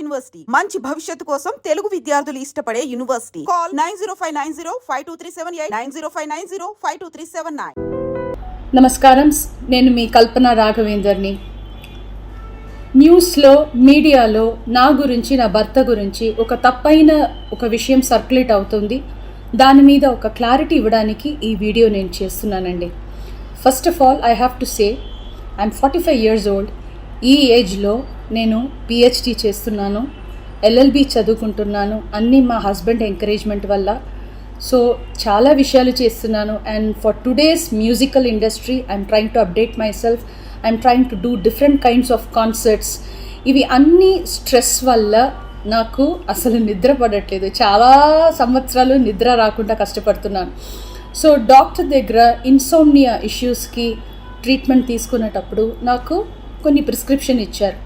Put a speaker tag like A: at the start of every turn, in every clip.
A: University మంచి భవిష్యత్తు కోసం తెలుగు విద్యార్థులు ఇష్టపడే యూనివర్సిటీ. కాల్ 9059052378 9059052379.
B: నమస్కారం, నేను మీ కల్పన రాఘవేందర్ని. న్యూస్లో, మీడియాలో నా గురించి, నా భర్త గురించి ఒక తప్పైన ఒక విషయం సర్క్యులేట్ అవుతుంది. దాని మీద ఒక క్లారిటీ ఇవ్వడానికి ఈ వీడియో నేను చేస్తున్నానండి. First of all I have to say I'm 45 years old. ఈ ఏజ్లో నేను పిహెచ్డి చేస్తున్నాను, ఎల్ఎల్బి చదువుకుంటున్నాను, అన్నీ మా హస్బెండ్ ఎంకరేజ్మెంట్ వల్ల. సో చాలా విషయాలు చేస్తున్నాను. And for today's musical industry I'm trying to update my self. I'm trying to do different kinds of concerts. ఇవి అన్నీ స్ట్రెస్ వల్ల నాకు అసలు నిద్ర పడట్లేదు. చాలా సంవత్సరాలు నిద్ర రాకుండా కష్టపడుతున్నాను. సో డాక్టర్ దగ్గర ఇన్సోమ్నియా ఇష్యూస్కి ట్రీట్మెంట్ తీసుకునేటప్పుడు నాకు కొన్ని ప్రిస్క్రిప్షన్ ఇచ్చారు.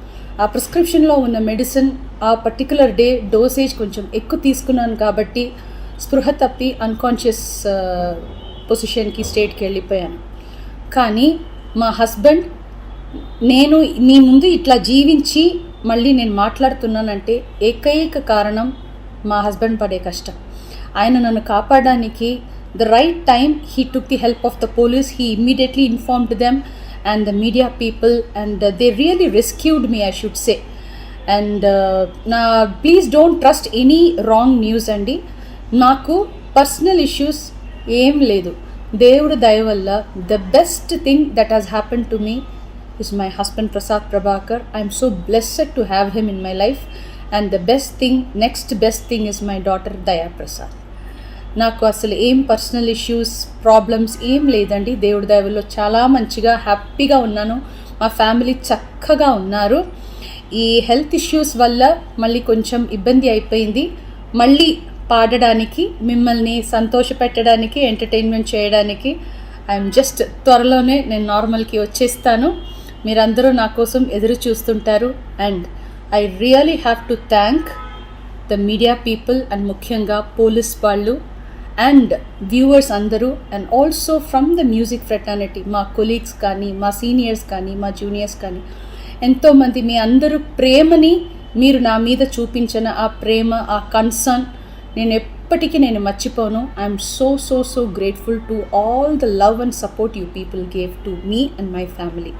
B: ఆ ప్రిస్క్రిప్షన్లో ఉన్న మెడిసిన్ ఆ పర్టికులర్ డే డోసేజ్ కొంచెం ఎక్కువ తీసుకున్నాను కాబట్టి స్పృహ తప్పి అన్కాన్షియస్ పొజిషన్కి, స్టేట్కి వెళ్ళిపోయాను. కానీ మా హస్బెండ్, నేను మీ ముందు ఇట్లా జీవించి మళ్ళీ నేను మాట్లాడుతున్నానంటే ఏకైక కారణం మా హస్బెండ్ పడే కష్టం. ఆయన నన్ను కాపాడడానికి the right time he took the help of the police. He immediately informed them and the media people, and they really rescued me, I should say. And please don't trust any wrong news andi. Naku personal issues em ledu. Devudu daya valla the best thing that has happened to me is my husband Prasad Prabhakar. I am so blessed to have him in my life, and the next best thing is my daughter Daya Prasad. నాకు అసలు ఏం personal issues, problems ఏం లేదండి. దేవుడి దయ వల్ల చాలా మంచిగా, హ్యాపీగా ఉన్నాను. మా ఫ్యామిలీ చక్కగా ఉన్నారు. ఈ హెల్త్ ఇష్యూస్ వల్ల మళ్ళీ కొంచెం ఇబ్బంది అయిపోయింది. మళ్ళీ పాడడానికి, మిమ్మల్ని సంతోషపెట్టడానికి, ఎంటర్టైన్మెంట్ చేయడానికి ఐఎమ్ జస్ట్ త్వరలోనే నేను నార్మల్కి వచ్చేస్తాను. మీరందరూ నా కోసం ఎదురు చూస్తుంటారు. And I really have to thank the media people and ముఖ్యంగా పోలీస్ వాళ్ళు అండ్ వ్యూవర్స్ అందరూ, and also from the music fraternity, మా కొలీగ్స్ కానీ, మా సీనియర్స్ కానీ, మా జూనియర్స్ కానీ, ఎంతోమంది మీ అందరూ ప్రేమని, మీరు నా మీద చూపించిన ఆ ప్రేమ, ఆ కన్సర్న్ నేను ఎప్పటికీ మర్చిపోను. I'm so grateful to all the love and support you people gave to me and my family.